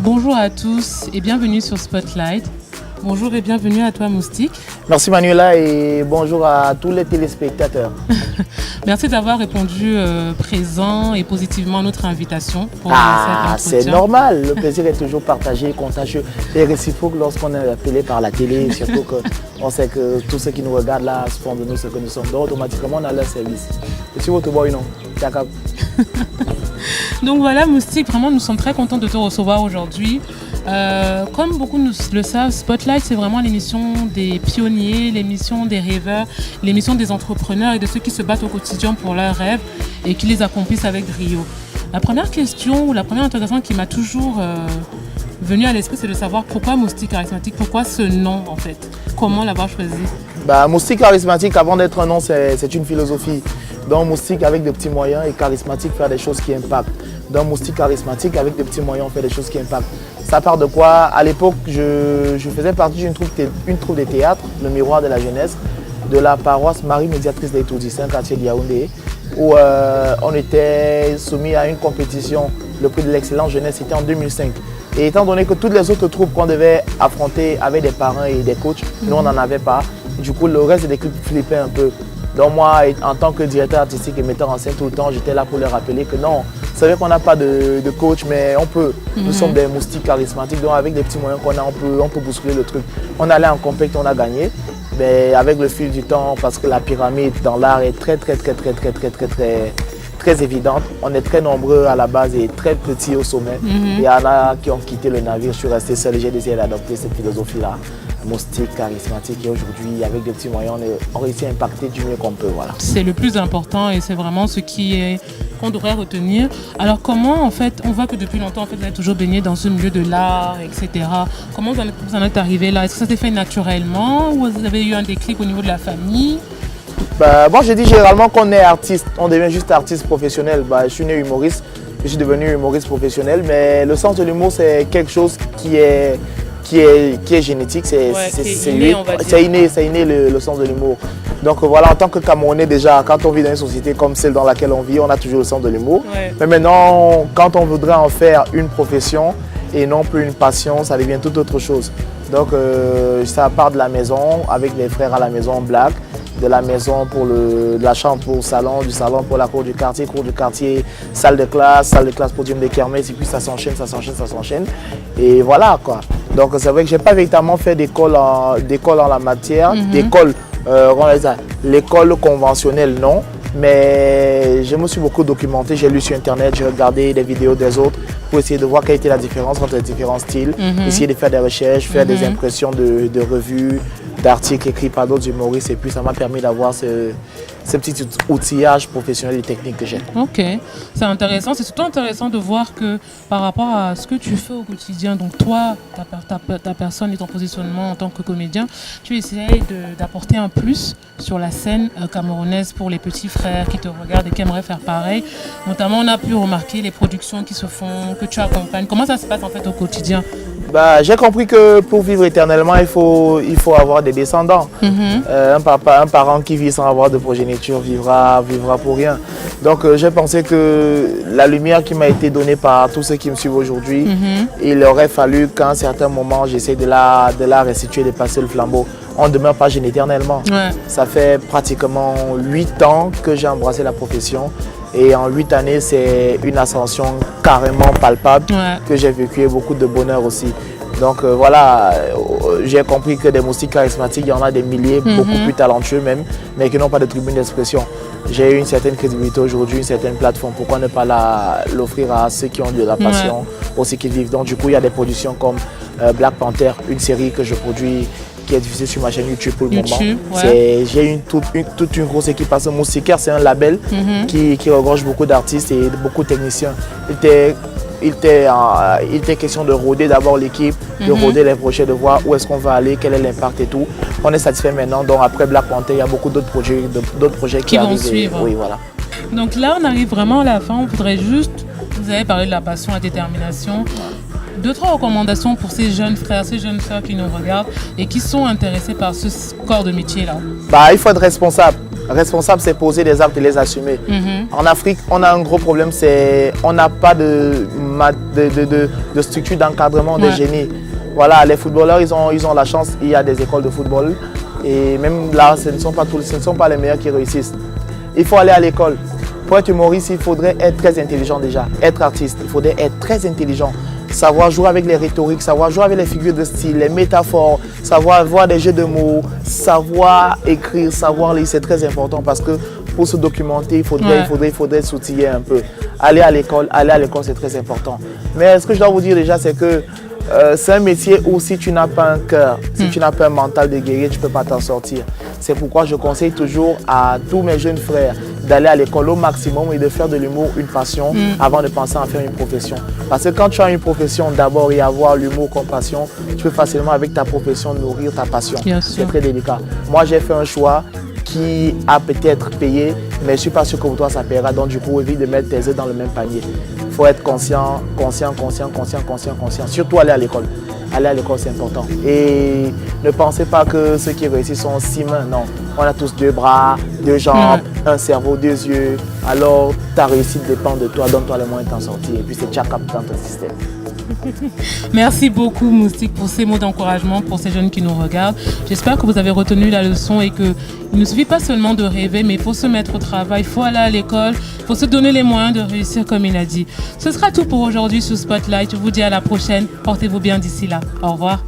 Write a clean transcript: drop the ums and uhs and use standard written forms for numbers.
Bonjour à tous et bienvenue sur Spotlight. Bonjour et bienvenue à toi Moustique. Merci Manuela et bonjour à tous les téléspectateurs. Merci d'avoir répondu présent et positivement à notre invitation. C'est normal, le plaisir est toujours partagé, contagieux et réciproque lorsqu'on est appelé par la télé, surtout qu'on sait que tous ceux qui nous regardent là font de nous ce que nous sommes. Donc automatiquement on a leur service. Et si vous te voyez, non, Donc voilà Moustique, vraiment nous sommes très contents de te recevoir aujourd'hui. Comme beaucoup le savent, Spotlight c'est vraiment l'émission des pionniers, l'émission des rêveurs, l'émission des entrepreneurs et de ceux qui se battent au quotidien pour leurs rêves et qui les accomplissent avec brio. La première question ou la première interrogation qui m'a toujours venue à l'esprit, c'est de savoir pourquoi Moustique Charismatique, pourquoi ce nom en fait, comment l'avoir choisi? Moustique Charismatique, avant d'être un nom, c'est une philosophie. Donc Moustique avec de petits moyens et charismatique, faire des choses qui impactent. Donc Moustique Charismatique avec de petits moyens, on fait des choses qui impactent. Ça part de quoi? À l'époque, je faisais partie d'une troupe de théâtre, le Miroir de la Jeunesse, de la paroisse Marie Médiatrice d'Etoudi, c'est un quartier de Yaoundé, où on était soumis à une compétition, le prix de l'excellence jeunesse, c'était en 2005. Et étant donné que toutes les autres troupes qu'on devait affronter avaient des parrains et des coachs, nous on n'en avait pas. Du coup, le reste des équipes flippaient un peu. Donc moi, en tant que directeur artistique et metteur en scène tout le temps, j'étais là pour leur rappeler que non, vous savez qu'on n'a pas de coach, mais on peut. Nous sommes des moustiques charismatiques, donc avec des petits moyens qu'on a, on peut bousculer le truc. On allait en compétition, on a gagné, mais avec le fil du temps, parce que la pyramide dans l'art est très évidente. On est très nombreux à la base et très petits au sommet. Il y en a qui ont quitté le navire, je suis resté seul et j'ai décidé d'adopter cette philosophie-là. Moustique, charismatique, et aujourd'hui, avec des petits moyens, on réussit à impacter du mieux qu'on peut. Voilà. C'est le plus important et c'est vraiment ce qu'on devrait retenir. Alors comment, en fait, on voit que depuis longtemps, en fait, vous êtes toujours baigné dans ce milieu de l'art, etc. Comment vous en êtes arrivé là? Est-ce que ça s'est fait naturellement ou vous avez eu un déclic au niveau de la famille? Moi, je dis généralement qu'on est artiste, on devient juste artiste professionnel. Je suis né humoriste, je suis devenu humoriste professionnel, mais le sens de l'humour, c'est quelque chose qui est génétique, c'est inné le sens de l'humour. Donc voilà, en tant que Camerounais déjà, quand on vit dans une société comme celle dans laquelle on vit, on a toujours le sens de l'humour. Mais maintenant, quand on voudrait en faire une profession et non plus une passion, ça devient tout autre chose. Donc ça part de la maison, avec les frères à la maison, blague, de la maison pour de la chambre pour le salon, du salon pour la cour du quartier, salle de classe, podium de kermesse, et puis ça s'enchaîne. Et voilà quoi. Donc c'est vrai que je n'ai pas véritablement fait d'école en la matière, l'école conventionnelle non, mais je me suis beaucoup documenté, j'ai lu sur internet, j'ai regardé des vidéos des autres pour essayer de voir quelle était la différence entre les différents styles, essayer de faire des recherches, faire des impressions de revues, d'articles écrits par d'autres humoristes et puis ça m'a permis d'avoir ce petit outillage professionnel et technique que j'ai. Ok, c'est intéressant. C'est surtout intéressant de voir que par rapport à ce que tu fais au quotidien, donc toi, ta personne et ton positionnement en tant que comédien, tu essayes d'apporter un plus sur la scène camerounaise pour les petits frères qui te regardent et qui aimeraient faire pareil. Notamment, on a pu remarquer les productions qui se font, que tu accompagnes. Comment ça se passe en fait au quotidien? J'ai compris que pour vivre éternellement, il faut avoir des descendants. Un parent qui vit sans avoir de progéniture vivra pour rien. Donc j'ai pensé que la lumière qui m'a été donnée par tous ceux qui me suivent aujourd'hui, il aurait fallu qu'à un certain moment, j'essaie de la restituer, de passer le flambeau. On ne demeure pas jeune éternellement. Ça fait pratiquement 8 ans que j'ai embrassé la profession. Et en 8 années, c'est une ascension carrément palpable que j'ai vécu et beaucoup de bonheur aussi. Donc voilà, j'ai compris que des moustiques charismatiques, il y en a des milliers, beaucoup plus talentueux même, mais qui n'ont pas de tribune d'expression. J'ai une certaine crédibilité aujourd'hui, une certaine plateforme. Pourquoi ne pas l'offrir à ceux qui ont de la passion, aussi qui vivent. Donc du coup, il y a des productions comme Black Panther, une série que je produis, qui est diffusée sur ma chaîne YouTube pour le moment. J'ai toute une grosse équipe parce que Moustiquaire, c'est un label qui regorge beaucoup d'artistes et beaucoup de techniciens. Il était question de rôder d'abord l'équipe, de rôder les projets, de voir où est-ce qu'on va aller, quel est l'impact et tout. On est satisfait maintenant, donc après Black Panther, il y a beaucoup d'autres projets qui vont suivre. Oui, voilà. Donc là, on arrive vraiment à la fin, on voudrait juste, vous avez parlé de la passion, la détermination. 2-3 recommandations pour ces jeunes frères, ces jeunes sœurs qui nous regardent et qui sont intéressés par ce corps de métier-là. Il faut être responsable. Responsable, c'est poser des actes et les assumer. En Afrique, on a un gros problème, c'est on n'a pas de structure d'encadrement des génies. Voilà, les footballeurs, ils ont la chance, il y a des écoles de football. Et même là, ce ne sont pas les meilleurs qui réussissent. Il faut aller à l'école. Pour être humoriste, il faudrait être très intelligent déjà. Être artiste, il faudrait être très intelligent. Savoir jouer avec les rhétoriques, savoir jouer avec les figures de style, les métaphores, savoir avoir des jeux de mots, savoir écrire, savoir lire, c'est très important parce que pour se documenter, il faudrait s'outiller un peu. Aller à l'école, c'est très important. Mais ce que je dois vous dire déjà, c'est que c'est un métier où si tu n'as pas un cœur, si tu n'as pas un mental de guerrier, tu ne peux pas t'en sortir. C'est pourquoi je conseille toujours à tous mes jeunes frères d'aller à l'école au maximum et de faire de l'humour une passion avant de penser à en faire une profession. Parce que quand tu as une profession d'abord et avoir l'humour comme passion, tu peux facilement avec ta profession nourrir ta passion. C'est très délicat. Moi j'ai fait un choix qui a peut-être payé, mais je ne suis pas sûr que pour toi ça paiera. Donc du coup, évite de mettre tes œufs dans le même panier. Il faut être conscient. Surtout aller à l'école. Aller à l'école, c'est important. Et ne pensez pas que ceux qui réussissent sont 6 mains. Non, on a tous 2 bras, 2 jambes, un cerveau, 2 yeux. Alors, ta réussite dépend de toi. Donne-toi les moyens de t'en sortir. Et puis, c'est déjà capté dans ton système. Merci beaucoup Moustique pour ces mots d'encouragement pour ces jeunes qui nous regardent. J'espère que vous avez retenu la leçon et qu'il ne suffit pas seulement de rêver, mais il faut se mettre au travail, il faut aller à l'école, il faut se donner les moyens de réussir comme il a dit. Ce sera tout pour aujourd'hui sur Spotlight. Je vous dis à la prochaine. Portez-vous bien d'ici là. Au revoir.